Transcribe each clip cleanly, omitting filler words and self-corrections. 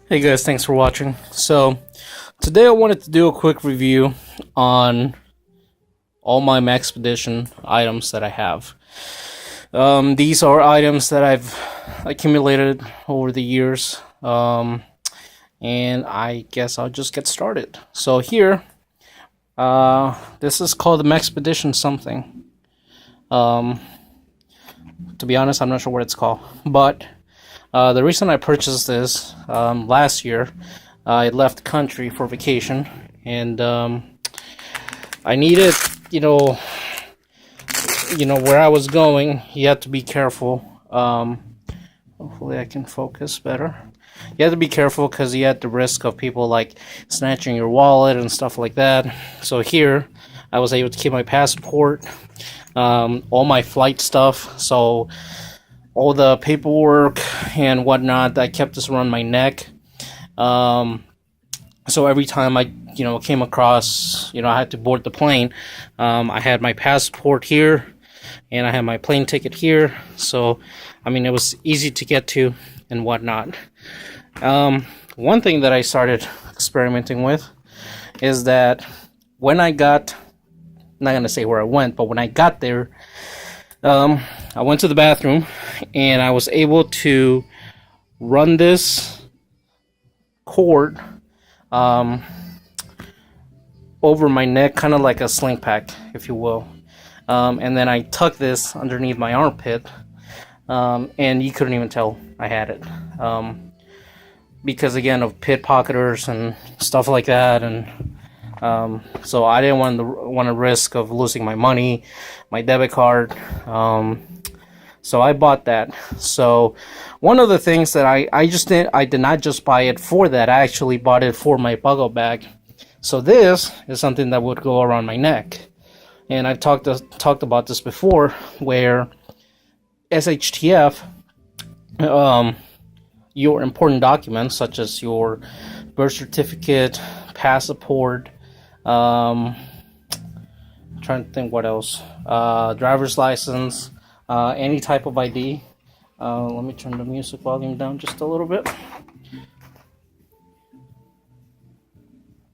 Hey guys, thanks for watching. So, today I wanted to do a quick review on all my Maxpedition items that I have. These are items that I've accumulated over the years, and I guess I'll just get started. So here, this is called the Maxpedition something. To be honest, I'm not sure what it's called, but the reason I purchased this last year, I left the country for vacation, and I needed, where I was going, you have to be careful. Hopefully I can focus better. You have to be careful because you had the risk of people like snatching your wallet and stuff like that. So here, I was able to keep my passport, all my flight stuff, so all the paperwork and whatnot, I kept this around my neck. So every time I, came across, I had to board the plane, I had my passport here, and I had my plane ticket here. So, it was easy to get to and whatnot. One thing that I started experimenting with is that when I got, I'm not going to say where I went, but when I got there, I went to the bathroom and I was able to run this cord over my neck, kind of like a sling pack, if you will. And then I tucked this underneath my armpit, and you couldn't even tell I had it. Because again of pickpocketers and stuff like that, and so I didn't want to risk of losing my money, my debit card. So I bought that. So one of the things that I did not just buy it for that. I actually bought it for my buggle bag. So this is something that would go around my neck. And I've talked about this before, where SHTF, your important documents such as your birth certificate, passport, trying to think what else, driver's license, any type of ID. Let me turn the music volume down just a little bit.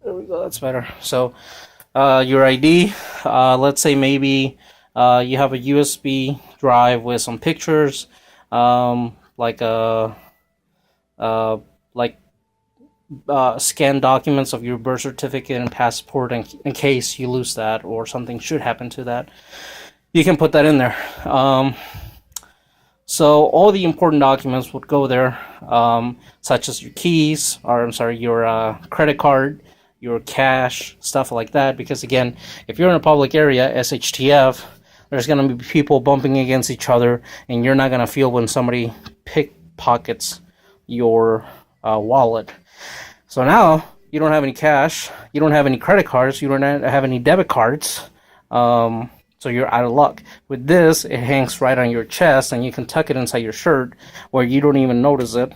There we go, that's better. So your ID, let's say maybe you have a USB drive with some pictures, scan documents of your birth certificate and passport in case you lose that or something should happen to that. You can put that in there. So all the important documents would go there, such as your keys, your credit card, your cash, stuff like that. Because again, if you're in a public area, SHTF, there's going to be people bumping against each other, and you're not going to feel when somebody pickpockets your wallet. So now you don't have any cash, you don't have any credit cards, you don't have any debit cards, so you're out of luck. With this, it hangs right on your chest, and you can tuck it inside your shirt where you don't even notice it.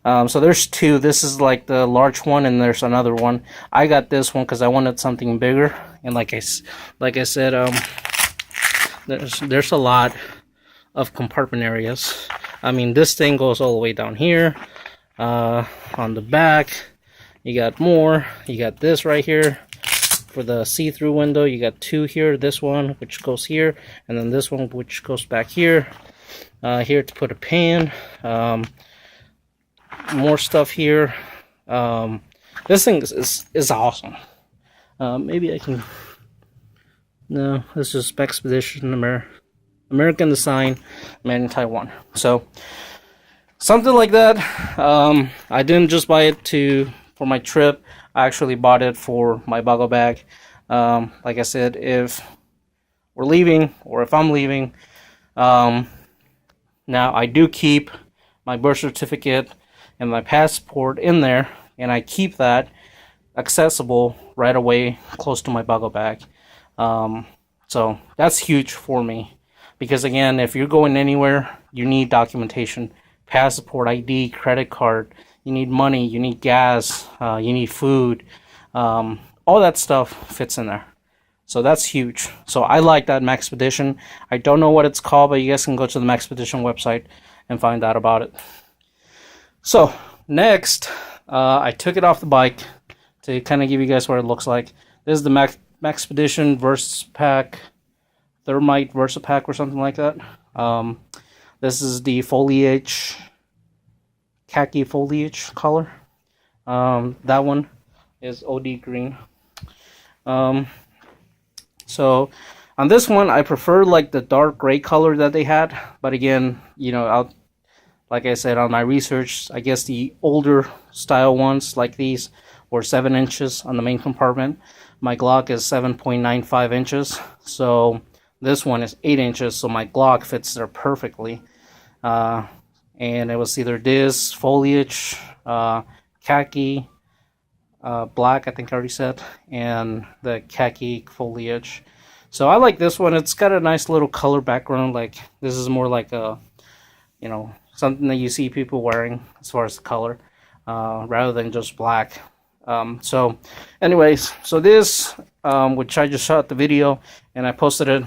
So there's two. This is like the large one, and there's another one. I got this one because I wanted something bigger, and like I said, there's a lot of compartment areas. This thing goes all the way down here. On the back, you got more. You got this right here for the see-through window. You got two here. This one, which goes here, and then this one, which goes back here. Here to put a pan. More stuff here. This thing is awesome. Maybe I can. No, this is Maxpedition American design, made in Taiwan. So something like that. I didn't just buy it for my trip. I actually bought it for my buggle bag. Like I said, if we're leaving or if I'm leaving, now I do keep my birth certificate and my passport in there, and I keep that accessible right away close to my buggle bag. So that's huge for me, because again, if you're going anywhere, you need documentation, passport, ID, credit card, you need money, you need gas, you need food, all that stuff fits in there. So that's huge. So I like that Maxpedition. I don't know what it's called, but you guys can go to the Maxpedition website and find out about it. So next, I took it off the bike to kind of give you guys what it looks like. This is the Maxpedition Versipack, Thermite Versipack or something like that. This is the foliage, KAKI foliage color. That one is OD green. So on this one, I prefer like the dark gray color that they had. But again, you know, like I said on my research, I guess the older style ones like these were 7 inches on the main compartment. My Glock is 7.95 inches. So this one is 8 inches. So my Glock fits there perfectly. And it was either this, foliage, KAKI, black, I think I already said, and the KAKI foliage. So I like this one. It's got a nice little color background. Like this is more like a, you know, something that you see people wearing as far as the color, rather than just black. So anyways, so this, which I just shot the video and I posted it,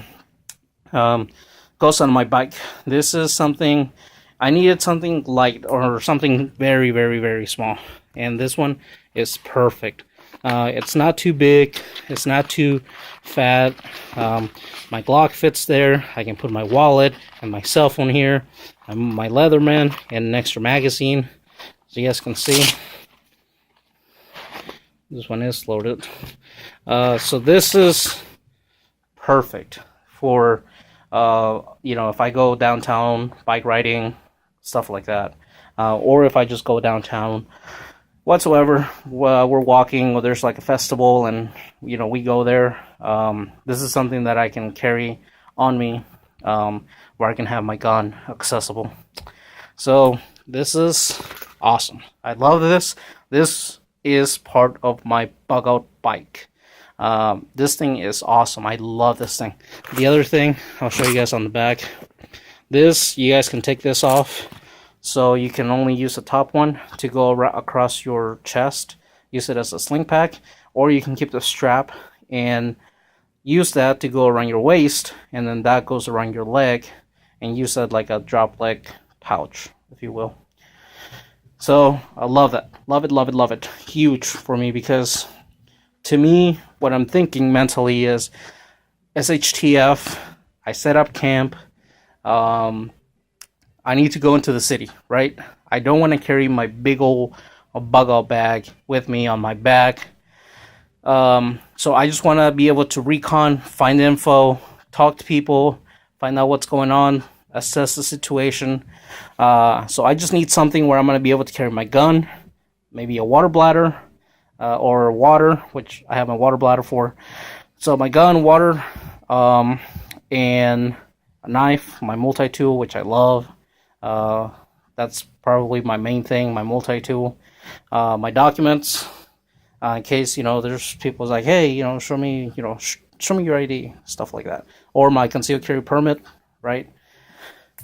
goes on my bike. This is something, I needed something light or something very, very, very small. And this one is perfect. It's not too big. It's not too fat. My Glock fits there. I can put my wallet and my cell phone here. My Leatherman and an extra magazine. So you guys can see. This one is loaded. So this is perfect for, you know, if I go downtown bike riding, stuff like that. Or if I just go downtown whatsoever, we're walking, or there's like a festival and, you know, we go there. This is something that I can carry on me, where I can have my gun accessible. So this is awesome. I love this. This is part of my bug out bike. This thing is awesome. I love this thing. The other thing I'll show you guys on the back, this, you guys can take this off. So you can only use the top one to go across your chest, use it as a sling pack, or you can keep the strap and use that to go around your waist, and then that goes around your leg, and use that like a drop leg pouch, if you will. So I love that. Love it, love it, love it. Huge for me, because to me, what I'm thinking mentally is SHTF, I set up camp, I need to go into the city, right? I don't want to carry my big old bug out bag with me on my back. So I just want to be able to recon, find info, talk to people, find out what's going on, assess the situation. So I just need something where I'm going to be able to carry my gun, maybe a water bladder, or water, which I have my water bladder for. So my gun, water, and a knife, my multi-tool, which I love. That's probably my main thing, my multi-tool. My documents, in case, you know, there's people like, hey, you know, show me your ID, stuff like that. Or my concealed carry permit, right?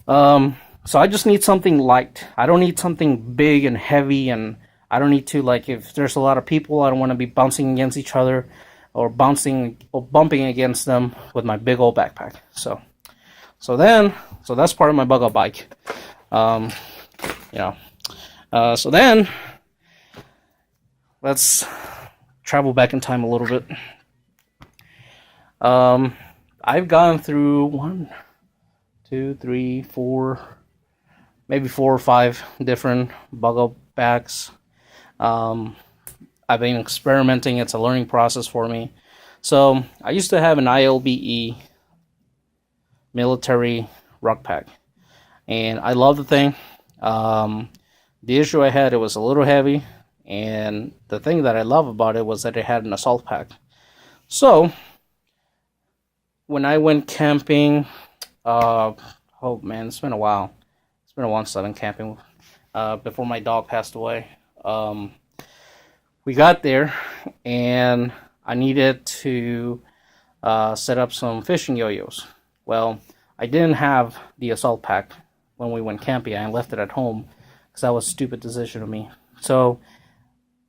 So I just need something light. I don't need something big and heavy, and I don't need to, like, if there's a lot of people, I don't want to be bouncing against each other or bumping against them with my big old backpack. So that's part of my bug out bike. So then let's travel back in time a little bit. I've gone through 1, 2, 3, 4, maybe 4 or 5 different bug out bags. I've been experimenting. It's a learning process for me. So I used to have an ILBE military ruck pack, and I love the thing. The issue I had, it was a little heavy, and the thing that I love about it was that it had an assault pack. So when I went camping, oh man, it's been a while. It's been a while since I've been camping. Before my dog passed away, we got there, and I needed to set up some fishing yo-yos. Well, I didn't have the assault pack when we went camping. I left it at home because that was a stupid decision of me. So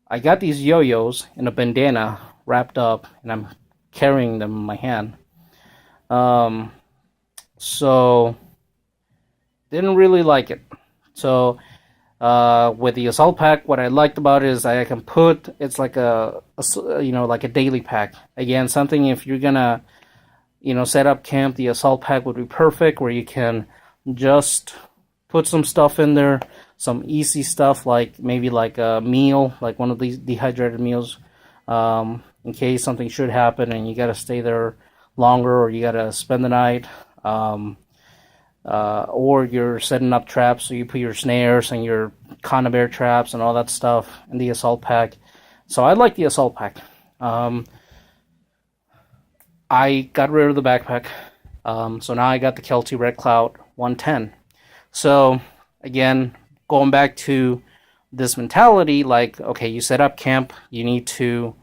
I got these yo-yos in a bandana wrapped up, and I'm carrying them in my hand. So didn't really like it. So With the assault pack, what I liked about it is I can put, it's like a you know, like a daily pack. Again, something if you're gonna, you know, set up camp, the assault pack would be perfect, where you can just put some stuff in there, some easy stuff, like maybe like a meal, like one of these dehydrated meals, in case something should happen and you gotta stay there longer, or you gotta spend the night, or you're setting up traps, so you put your snares and your conibear traps and all that stuff in the assault pack. So I like the assault pack. I got rid of the backpack, so now I got the Kelty Red Cloud 110. So again, going back to this mentality, like, okay, you set up camp, you need to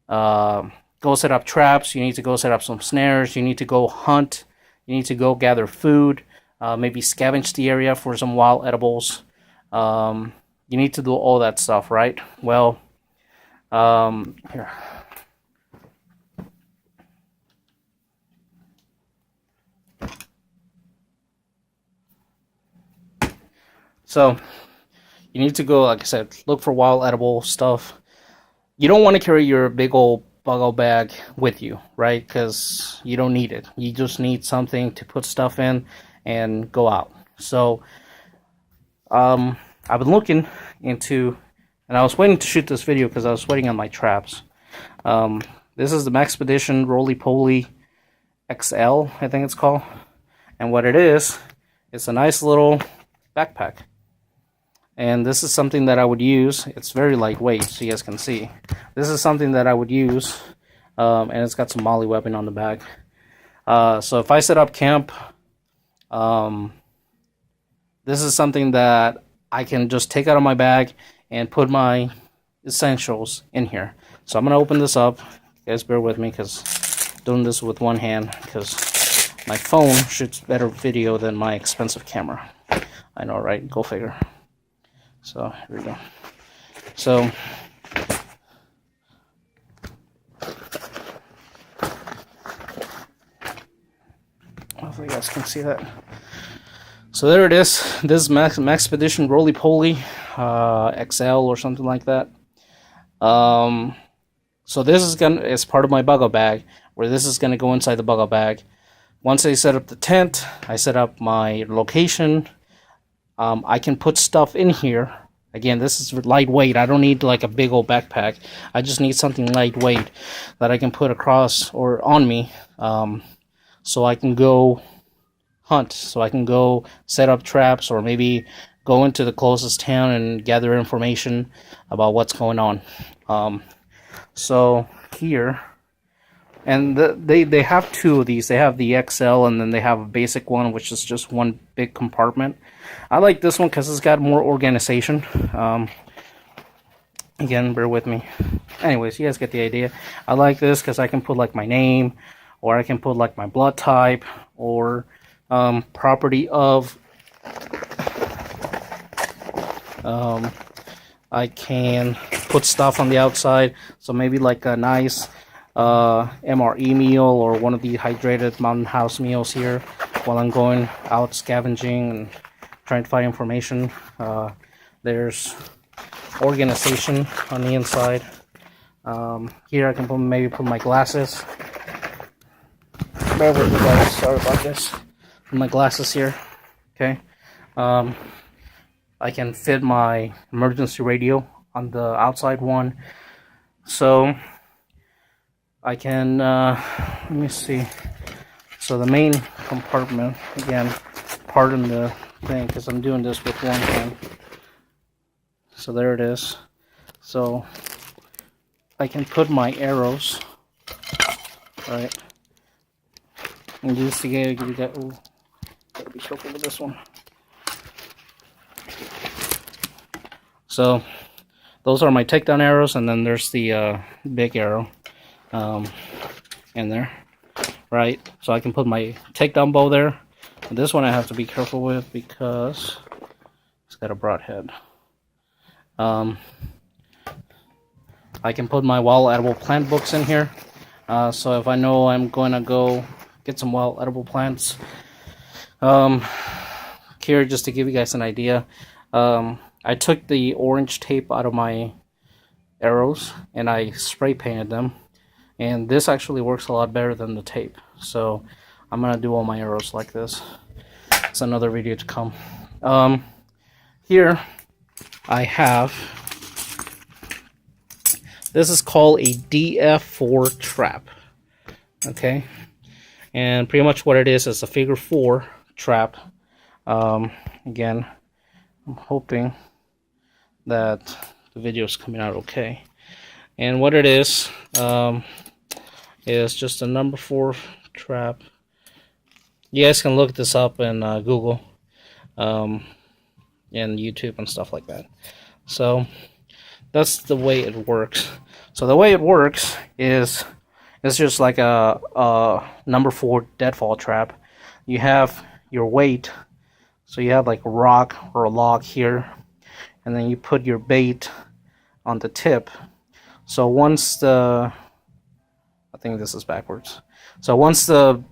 go set up traps, you need to go set up some snares, you need to go hunt, you need to go gather food, maybe scavenge the area for some wild edibles. You need to do all that stuff, right? Well, here. So you need to go, like I said, look for wild edible stuff. You don't want to carry your big old buggle bag with you, right? Because you don't need it. You just need something to put stuff in and go out. So I've been looking into, and I was waiting to shoot this video because I was waiting on my traps. This is the Maxpedition ROLLYPOLY XL, I think it's called. And what it is, it's a nice little backpack. And this is something that I would use. It's very lightweight, so you guys can see. This is something that I would use, and it's got some molly webbing on the back. So if I set up camp, this is something that I can just take out of my bag and put my essentials in here. So I'm going to open this up. You guys bear with me, because I'm doing this with one hand, because my phone shoots better video than my expensive camera. I know, right? Go figure. So here we go. So hopefully you guys can see that. So there it is. This is Maxpedition ROLLYPOLY XL or something like that. So this is it's part of my buggle bag, where this is gonna go inside the buggle bag. Once I set up the tent, I set up my location. I can put stuff in here. Again, this is lightweight. I don't need like a big old backpack. I just need something lightweight that I can put across or on me, so I can go hunt, so I can go set up traps, or maybe go into the closest town and gather information about what's going on. So here, and they have two of these. They have the XL, and then they have a basic one, which is just one big compartment. I like this one because it's got more organization. Again, bear with me. Anyways, you guys get the idea. I like this because I can put like my name, or I can put like my blood type, or property of. I can put stuff on the outside, so maybe like a nice MRE meal, or one of the hydrated mountain house meals here while I'm going out scavenging and trying to find information. There's organization on the inside. Here I can maybe put my glasses. Bear with me, guys, sorry about this. Put my glasses here. Okay. I can fit my emergency radio on the outside one. So I can, let me see. So the main compartment, again, pardon the thing because I'm doing this with one hand. So there it is. So I can put my arrows, right? And just to get, ooh, gotta be careful with this one. So those are my takedown arrows, and then there's the big arrow in there, right? So I can put my takedown bow there. And this one I have to be careful with because it's got a broad head. I can put my wild edible plant books in here. So if I know I'm going to go get some wild edible plants, here just to give you guys an idea, I took the orange tape out of my arrows and I spray painted them, and this actually works a lot better than the tape. So I'm gonna do all my arrows like this. It's another video to come. Here I have, this is called a DF4 trap. Okay, and pretty much what it is a figure 4 trap. Again, I'm hoping that the video is coming out okay. And what it is just a number 4 trap. You guys can look this up in Google and YouTube and stuff like that. So that's the way it works. So the way it works is it's just like a number 4 deadfall trap. You have your weight, so you have like a rock or a log here, and then you put your bait on the tip. So once the, I think this is backwards. So once the,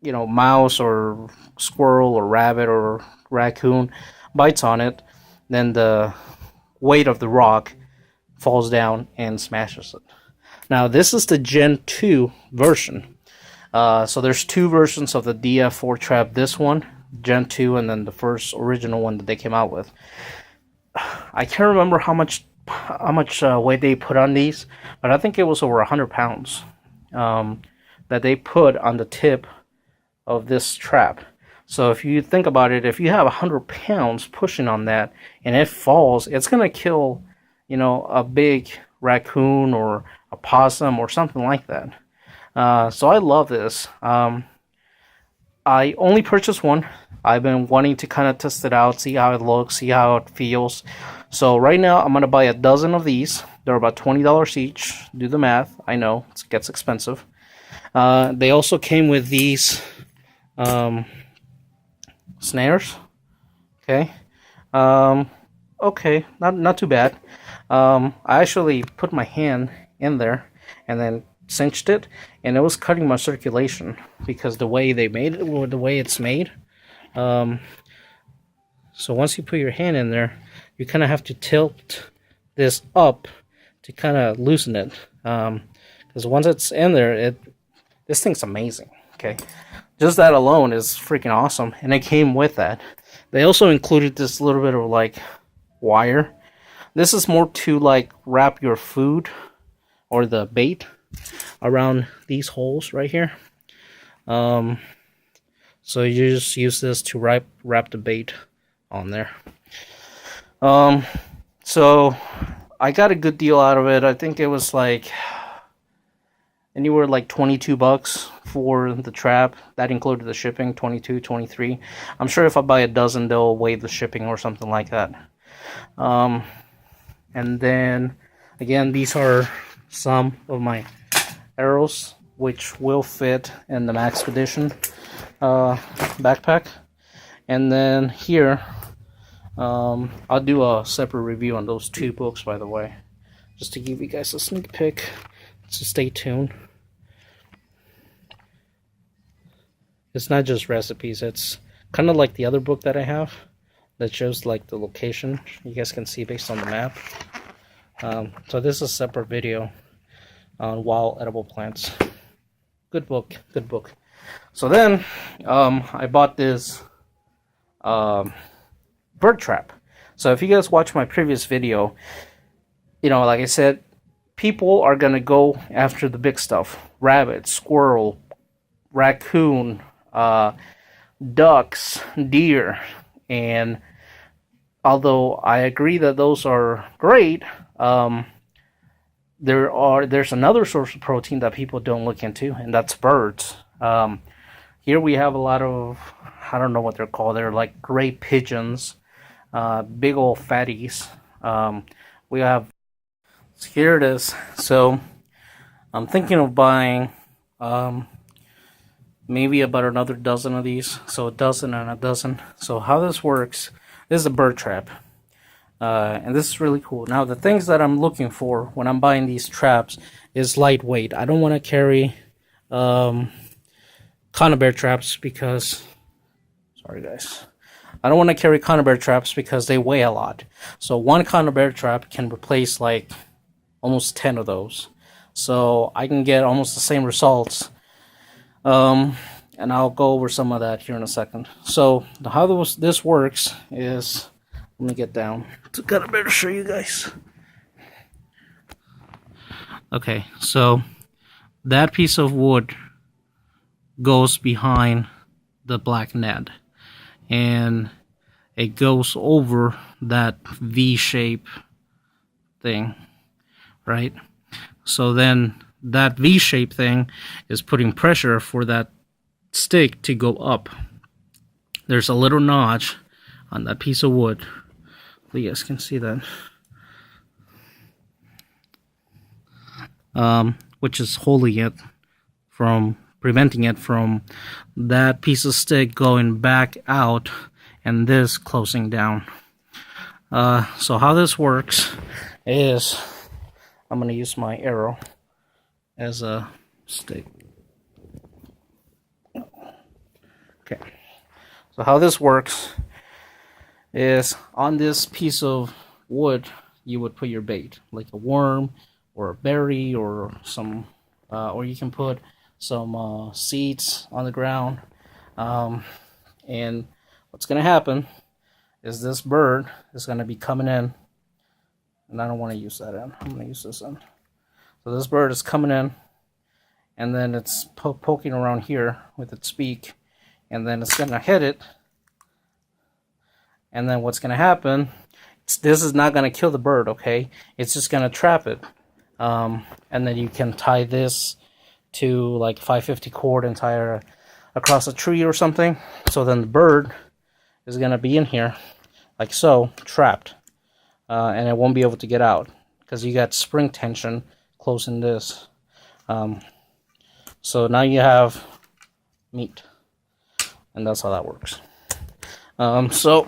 you know, mouse or squirrel or rabbit or raccoon bites on it, then the weight of the rock falls down and smashes it. Now this is the Gen 2 version. So there's 2 versions of the DF4 trap. This one, Gen 2, and then the first original one that they came out with. I can't remember how much weight they put on these, but I think it was over 100 pounds that they put on the tip of this trap. So if you think about it, if you have 100 pounds pushing on that and it falls, it's gonna kill, you know, a big raccoon or a possum or something like that. So I love this. I only purchased one. I've been wanting to kind of test it out, see how it looks, see how it feels. So right now I'm gonna buy a dozen of these. They're about $20 each. Do the math. I know it gets expensive. They also came with these snares. Okay. Okay, not too bad. I actually put my hand in there and then cinched it, and it was cutting my circulation because the way they made it, or the way it's made. So once you put your hand in there, you kind of have to tilt this up to kind of loosen it. Because once it's in there, this thing's amazing. Okay, just that alone is freaking awesome, and it came with that. They also included this little bit of like wire. This is more to like wrap your food or the bait around these holes right here. So you just use this to wrap the bait on there. So I got a good deal out of it. I think it was like anywhere like $22 for the trap. That included the shipping, 22, 23. I'm sure if I buy a dozen, they'll waive the shipping or something like that. And then again, these are some of my arrows, which will fit in the Maxpedition backpack. And then here, I'll do a separate review on those 2 books, by the way, just to give you guys a sneak peek. So stay tuned. It's not just recipes, it's kind of like the other book that I have that shows like the location you guys can see based on the map. So this is a separate video on wild edible plants. Good book, good book. So then I bought this bird trap. So if you guys watch my previous video, you know, like I said, people are gonna go after the big stuff: rabbit, squirrel, raccoon, ducks, deer. And although I agree that those are great, there's another source of protein that people don't look into, and that's birds. Here we have a lot of, I don't know what they're called, they're like gray pigeons, big old fatties. We have, so here it is. So I'm thinking of buying maybe about another dozen of these, so a dozen and a dozen. So how this works, this is a bird trap, and this is really cool. Now the things that I'm looking for when I'm buying these traps is lightweight. I don't want to carry conibear traps because, sorry guys, I don't want to carry conibear traps because they weigh a lot. So one conibear trap can replace like almost 10 of those. So I can get almost the same results. And I'll go over some of that here in a second. So how this works is, let me get down to kind of better show you guys. Okay, so that piece of wood goes behind the black net, and it goes over that V-shape thing, right? So then that V-shape thing is putting pressure for that stick to go up. There's a little notch on that piece of wood. You guys can see that. Which is holding it from, preventing it from that piece of stick going back out and this closing down. So how this works is, I'm going to use my arrow as a stick. Okay, so how this works is, on this piece of wood you would put your bait, like a worm or a berry or some, or you can put some seeds on the ground. And what's going to happen is this bird is going to be coming in, and I don't want to use that end, I'm going to use this end. So this bird is coming in, and then it's poking around here with its beak, and then it's going to hit it, and then what's going to happen, this is not going to kill the bird, okay? It's just going to trap it. And then you can tie this to like 550 cord and tie her across a tree or something. So then the bird is going to be in here, like so, trapped. And it won't be able to get out because you got spring tension closing this. So now you have meat. And that's how that works. So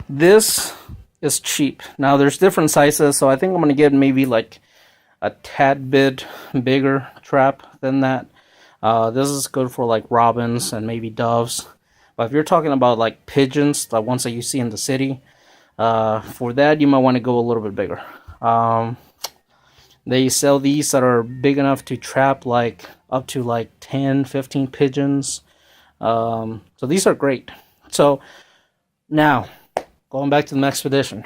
this is cheap. Now there's different sizes, so I think I'm going to get maybe like a tad bit bigger trap than that. This is good for like robins and maybe doves. But if you're talking about like pigeons, the ones that you see in the city, for that you might want to go a little bit bigger. They sell these that are big enough to trap like up to like 10, 15 pigeons. So these are great. So now, going back to the Maxpedition.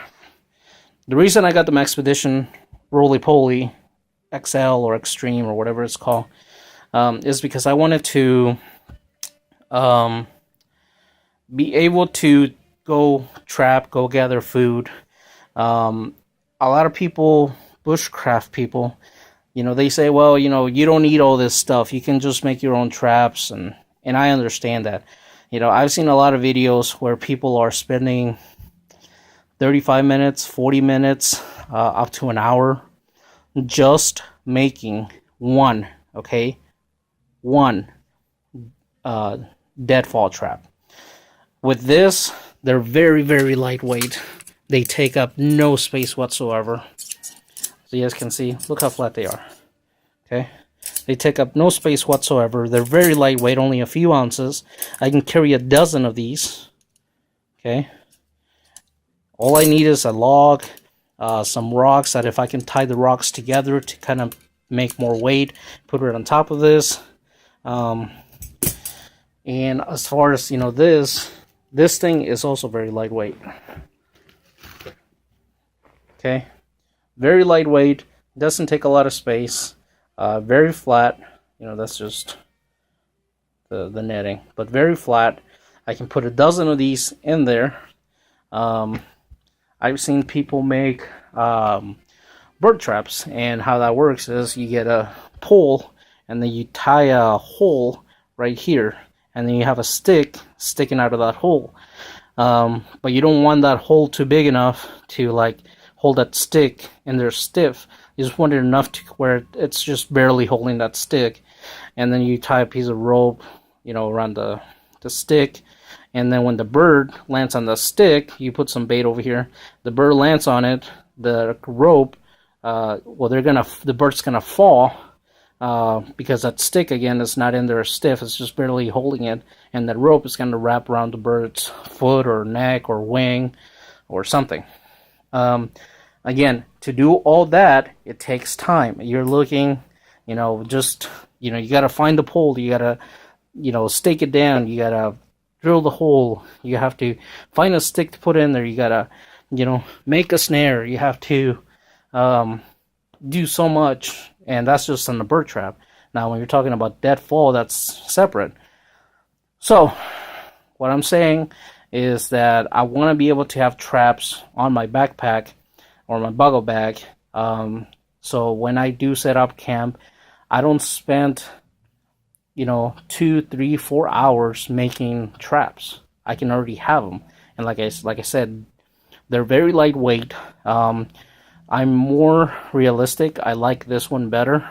The reason I got the Maxpedition ROLLYPOLY XL or Extreme or whatever it's called is because I wanted to be able to go trap, go gather food. A lot of people, bushcraft people, you know, they say, well, you know, you don't need all this stuff. You can just make your own traps, and I understand that. You know, I've seen a lot of videos where people are spending 35 minutes, 40 minutes, up to an hour just making one deadfall trap. With this, they're very, very lightweight. They take up no space whatsoever. So you guys can see, look how flat they are. Okay, they take up no space whatsoever. They're very lightweight, only a few ounces. I can carry a dozen of these. Okay, all I need is a log, some rocks, that if I can tie the rocks together to kind of make more weight, put it on top of this. And as far as, you know, this thing is also very lightweight. Okay, very lightweight, doesn't take a lot of space, very flat. You know, that's just the netting, but very flat. I can put a dozen of these in there. I've seen people make bird traps, and how that works is you get a pole and then you tie a hole right here, and then you have a stick sticking out of that hole. But you don't want that hole too big enough to like hold that stick in there stiff. You just want it enough to where it's just barely holding that stick, and then you tie a piece of rope, you know, around the stick, and then when the bird lands on the stick, you put some bait over here. The bird lands on it, the rope, well, the bird's gonna fall because that stick again is not in there stiff, it's just barely holding it, and that rope is going to wrap around the bird's foot or neck or wing or something. Again, to do all that, it takes time. You're looking, you know, just, you know, you got to find the pole, you got to, you know, stake it down, you got to drill the hole, you have to find a stick to put in there, you got to, you know, make a snare, you have to do so much, and that's just on the bird trap. Now when you're talking about deadfall, that's separate. So what I'm saying is that I want to be able to have traps on my backpack or my buggle bag, so when I do set up camp, I don't spend, you know, 2, 3, 4 hours making traps. I can already have them, and like I said, they're very lightweight. I'm more realistic. I like this one better,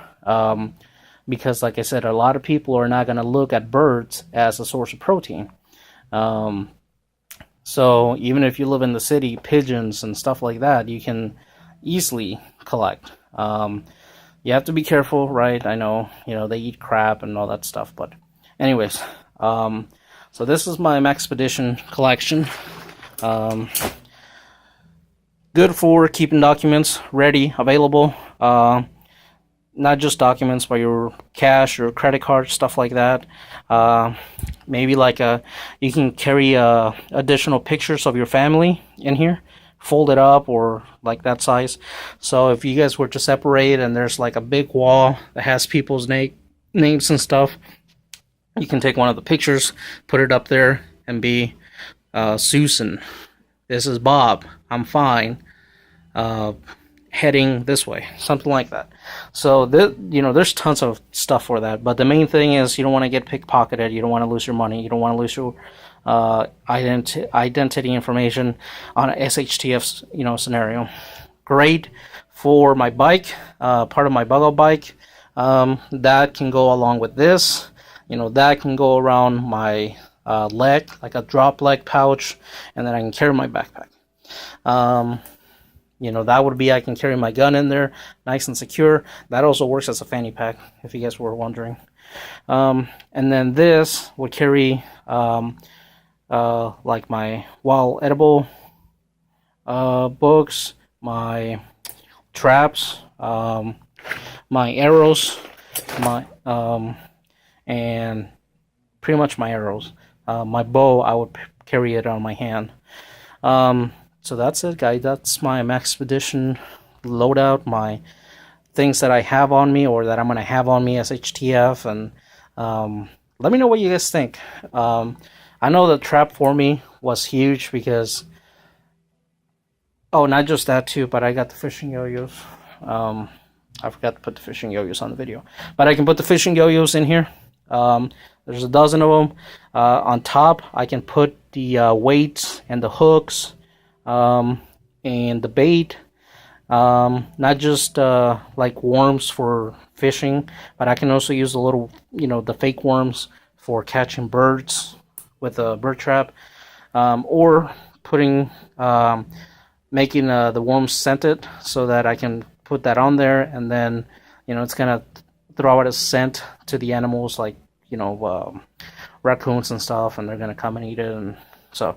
because like I said, a lot of people are not going to look at birds as a source of protein. So even if you live in the city, pigeons and stuff like that, you can easily collect. You have to be careful, right? I know, you know, they eat crap and all that stuff, but anyways, so this is my Maxpedition collection. Good for keeping documents ready, available. Not just documents, but your cash, your credit card, stuff like that. Maybe like you can carry additional pictures of your family in here, fold it up, or like that size. So if you guys were to separate and there's like a big wall that has people's names and stuff, you can take one of the pictures, put it up there, and be Susan, this is Bob, I'm fine, heading this way, something like that. So you know, there's tons of stuff for that, but the main thing is you don't want to get pickpocketed, you don't want to lose your money, you don't want to lose your identity information on a SHTF, you know, scenario. Great for my bike, part of my buggle bike. That can go along with this, you know, that can go around my leg, like a drop leg pouch, and then I can carry my backpack. You know, that would be, I can carry my gun in there, nice and secure. That also works as a fanny pack, if you guys were wondering. And then this would carry like my wild edible books, my traps, my arrows, and pretty much my arrows. My bow, I would carry it on my hand. So that's it, guys. That's my Maxpedition loadout, my things that I have on me or that I'm going to have on me as HTF, and let me know what you guys think. I know the trap for me was huge because, oh, not just that too, but I got the fishing yo-yos. I forgot to put the fishing yo-yos on the video, but I can put the fishing yo-yos in here. There's a dozen of them. On top, I can put the weights and the hooks, and the bait. Not just like worms for fishing, but I can also use the little, you know, the fake worms for catching birds with a bird trap, or putting, making the worms scented so that I can put that on there, and then, you know, it's gonna throw out a scent to the animals, like, you know, raccoons and stuff, and they're gonna come and eat it. And so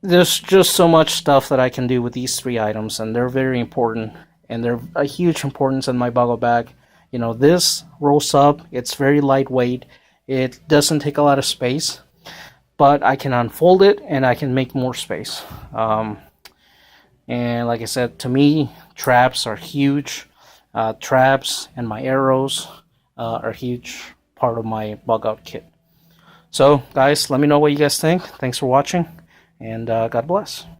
there's just so much stuff that I can do with these 3 items, and they're very important, and they're a huge importance in my buggle bag. You know, this rolls up, it's very lightweight, it doesn't take a lot of space, but I can unfold it and I can make more space. And like I said, to me, traps are huge. Traps and my arrows are a huge part of my bug out kit. So guys, let me know what you guys think. Thanks for watching, and God bless.